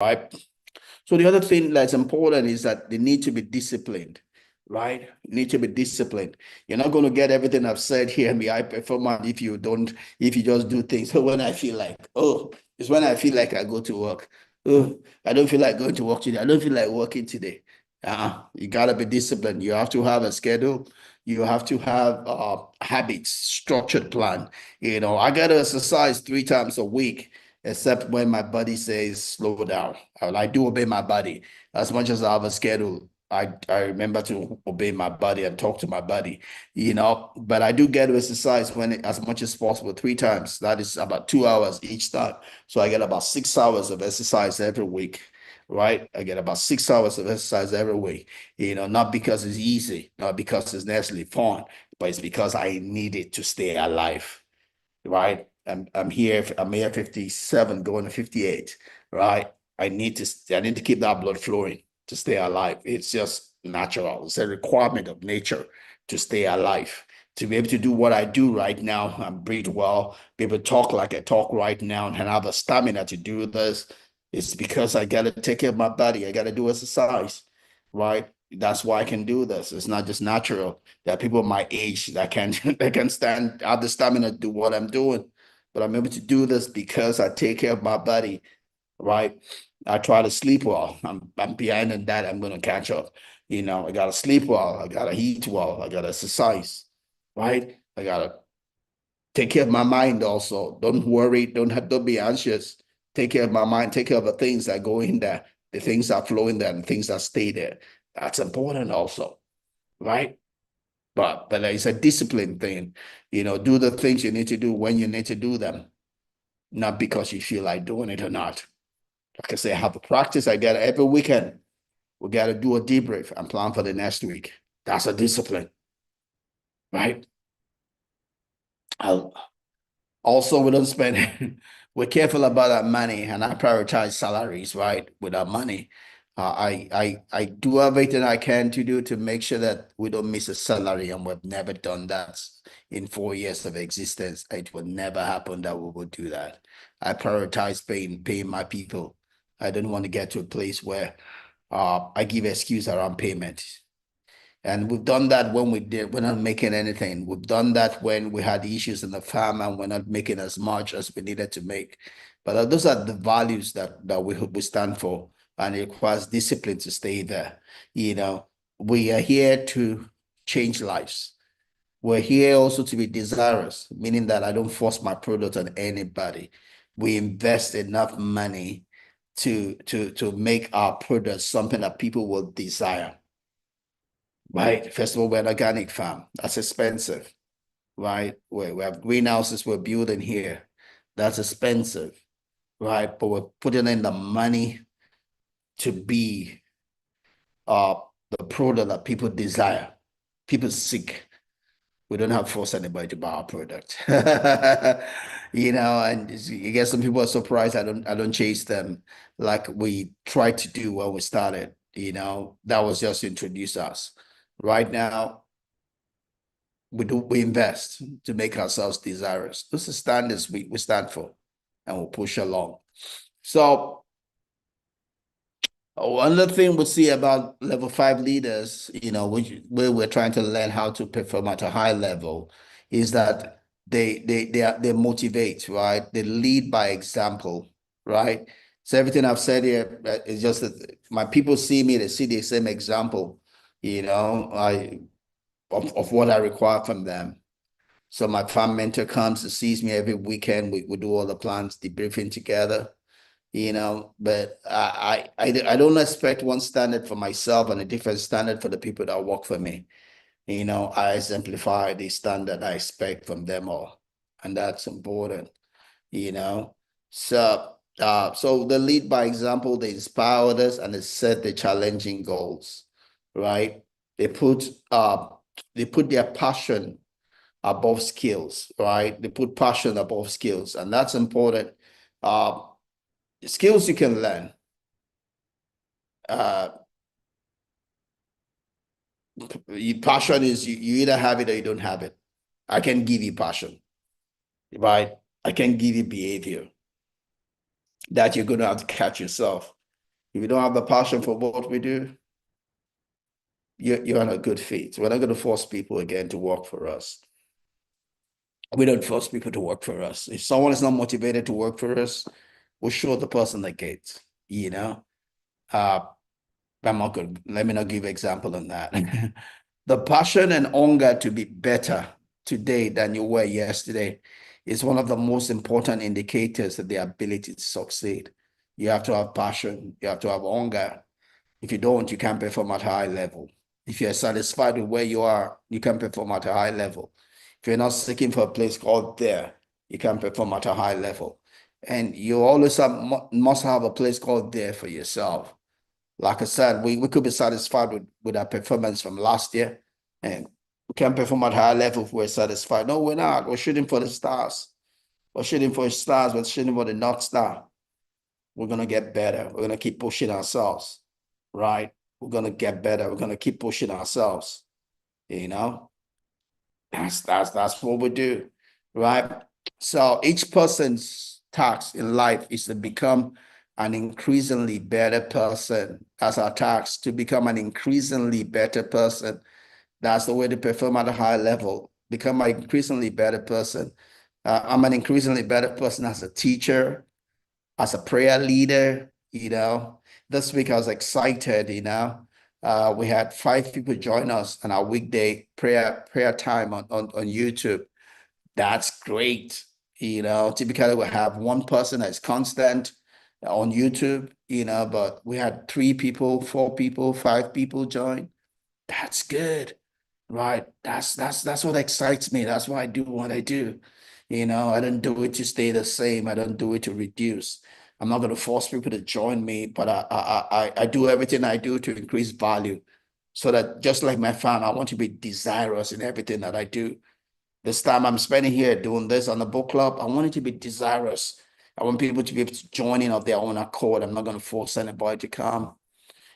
right? So the other thing that's important is that they need to be disciplined, right? You need to be disciplined. You're not going to get everything I've said here and be high performance if you just do things. So when I feel like, oh, it's when I feel like I go to work. Oh, I don't feel like going to work today. I don't feel like working today. You gotta be disciplined. You have to have a schedule. You have to have habits, structured plan. I gotta exercise 3 times a week except when my body says slow down. I do obey my body as much as I have a schedule. I remember to obey my body and talk to my body, but I do get to exercise as much as possible 3 times. That is about 2 hours each time. So I get about 6 hours of exercise every week, right? I get about 6 hours of exercise every week, not because it's easy, not because it's necessarily fun, but it's because I need it to stay alive, right? I'm here 57 going to 58, right? I need to keep that blood flowing to stay alive. It's just natural. It's a requirement of nature to stay alive. To be able to do what I do right now and breathe well, be able to talk like I talk right now and have the stamina to do this, it's because I gotta take care of my body. I gotta do exercise, right? That's why I can do this. It's not just natural. There are people my age that can that can have the stamina to do what I'm doing. But I'm able to do this because I take care of my body, right? I try to sleep well. I'm behind in that. I'm gonna catch up. I gotta sleep well, I gotta eat well, I gotta exercise, right? I gotta take care of my mind also. Don't worry, don't be anxious. Take care of my mind, take care of the things that go in there, the things that flow in there, and the things that stay there. That's important also, right? But it's a discipline thing. Do the things you need to do when you need to do them, not because you feel like doing it or not. Like I say, I have a practice. I got every weekend. We got to do a debrief and plan for the next week. That's a discipline, right? I'll, Also, we don't spend, we're careful about our money and I prioritize salaries, right? With our money. I do everything I can to do to make sure that we don't miss a salary, and we've never done that in 4 years of existence. It would never happen that we would do that. I prioritize paying my people. I don't want to get to a place where I give excuse around payment. And we've done that when we're not making anything. We've done that when we had issues in the farm and we're not making as much as we needed to make. But those are the values that we stand for, and it requires discipline to stay there. We are here to change lives. We're here also to be desirous, meaning that I don't force my product on anybody. We invest enough money to make our product something that people will desire. Right. First of all, we're an organic farm. That's expensive, right? We have greenhouses we're building here. That's expensive, right? But we're putting in the money to be uh the product that people desire. People seek. We don't have to force anybody to buy our product. And I guess some people are surprised I don't chase them like we tried to do when we started. That was just to introduce us. Right now, we invest to make ourselves desirous. Those are standards we stand for and we'll push along. So another thing we see about level 5 leaders, where we're trying to learn how to perform at a high level, is that they motivate, right? They lead by example, right? So everything I've said here is just that my people see me, they see the same example, I of what I require from them. So my farm mentor comes and sees me every weekend. We do all the plans, debriefing together, but I don't expect one standard for myself and a different standard for the people that work for me. I exemplify the standard I expect from them all. And that's important, you know. So they lead by example, they inspire others, and they set the challenging goals, right? They put uh they put their passion above skills, right? They put passion above skills, and that's important. Uh, Skills you can learn. Uh, Passion is you either have it or you don't have it. I can give you passion, right? I can give you behavior that you're going to have to catch yourself. If you don't have the passion for what we do, you're on a good feet. We're not going to force people again to work for us. We don't force people to work for us. If someone is not motivated to work for us, we'll show the person the gate, you know. Uh, I'm not good. Let me not give example on that. The passion and hunger to be better today than you were yesterday is one of the most important indicators of the ability to succeed. You have to have passion, you have to have hunger. If you don't, you can't perform at a high level. If you're satisfied with where you are, you can perform at a high level. If you're not seeking for a place called there, you can perform at a high level. And you always must have a place called there for yourself. Like I said, we could be satisfied with our performance from last year, and we can perform at a high level if we're satisfied. No, we're not. We're shooting for the stars. We're shooting for the stars. We're shooting for the North Star. We're going to get better. We're going to keep pushing ourselves, right? We're going to get better. We're going to keep pushing ourselves, you know? That's what we do, right? So each person's task in life is to become an increasingly better person. That's our task, to become an increasingly better person. That's the way to perform at a high level. Become an increasingly better person. I'm an increasingly better person as a teacher, as a prayer leader, you know. This week I was excited, you know. We had 5 people join us on our weekday prayer time on YouTube. That's great. You know, typically we have one person that's constant on YouTube, you know, but we had 3 people, 4 people, 5 people join. That's good, right? That's what excites me. That's why I do what I do. You know, I don't do it to stay the same. I don't do it to reduce. I'm not going to force people to join me, but I do everything I do to increase value, so that just like my fan, I want to be desirous in everything that I do. This time I'm spending here doing this on the book club, I want it to be desirous. I want people to be able to join in of their own accord. I'm not going to force anybody to come.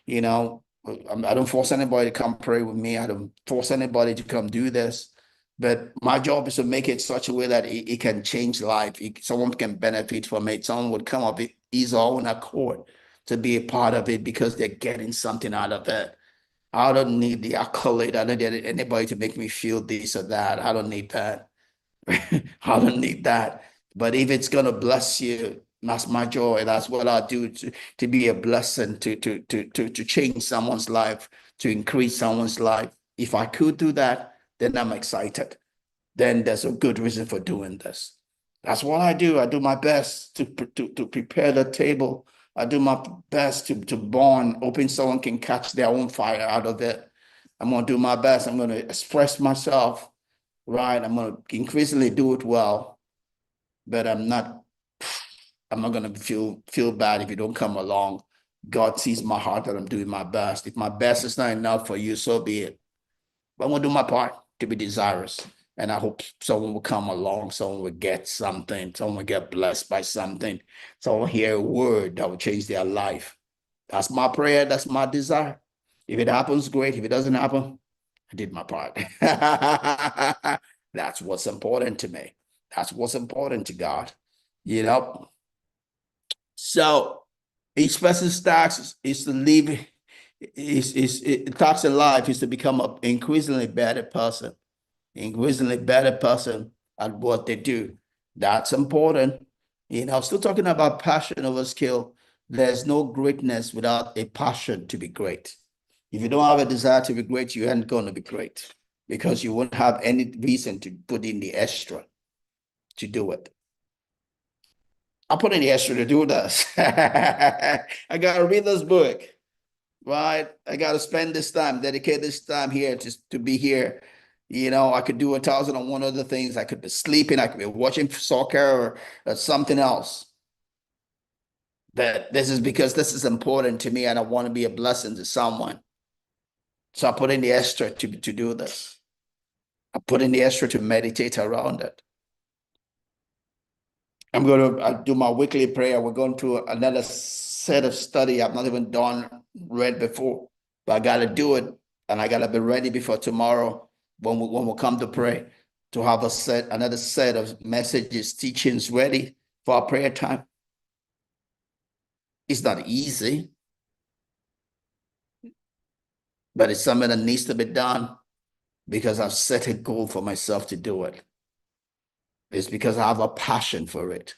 You know, I don't force anybody to come pray with me. I don't force anybody to come do this. But my job is to make it such a way that it can change life. Someone can benefit from it. Someone would come up his own accord to be a part of it because they're getting something out of it. I don't need the accolade. I don't need anybody to make me feel this or that. I don't need that. I don't need that. But if it's gonna bless you, that's my joy. That's what I do to be a blessing, to change someone's life, to increase someone's life. If I could do that, then I'm excited. Then there's a good reason for doing this. That's what I do. I do my best to prepare the table. I do my best to burn, hoping someone can catch their own fire out of it. I'm gonna do my best. I'm gonna express myself, right? I'm gonna increasingly do it well, but I'm not gonna feel bad if you don't come along. God sees my heart that I'm doing my best. If my best is not enough for you, so be it. But I'm gonna do my part to be desirous. And I hope someone will come along, someone will get something, someone will get blessed by something, someone will hear a word that will change their life. That's my prayer, that's my desire. If it happens, great. If it doesn't happen, I did my part. That's what's important to me. That's what's important to God. You know. So each person's task is to live, task in life is to become an increasingly better person, increasingly better person at what they do. That's important. You know, still talking about passion over skill. There's no greatness without a passion to be great. If you don't have a desire to be great, you ain't going to be great because you won't have any reason to put in the extra to do it. I put in the extra to do this. I got to read this book, right? I got to spend this time, dedicate this time here to be here. You know, I could do 1,001 other things. I could be sleeping. I could be watching soccer or something else. But this is because this is important to me and I want to be a blessing to someone. So I put in the extra to do this. I put in the extra to meditate around it. I'm going to do my weekly prayer. We're going to another set of study I've not even read before, but I got to do it. And I got to be ready before tomorrow when we come to pray, to have another set of messages, teachings ready for our prayer time. It's not easy. but it's something that needs to be done because I've set a goal for myself to do it. It's because I have a passion for it.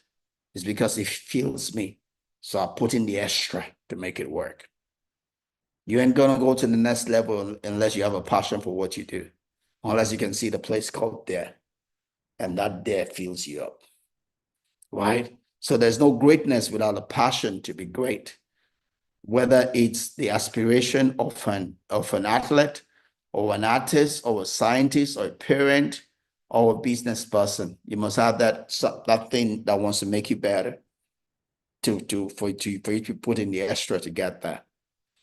It's because it fuels me. So I put in the extra to make it work. You ain't gonna go to the next level unless you have a passion for what you do, unless you can see the place called there, and that there fills you up, right? So there's no greatness without a passion to be great, whether it's the aspiration of an athlete or an artist or a scientist or a parent or a business person. You must have that thing that wants to make you better for you to put in the extra to get that.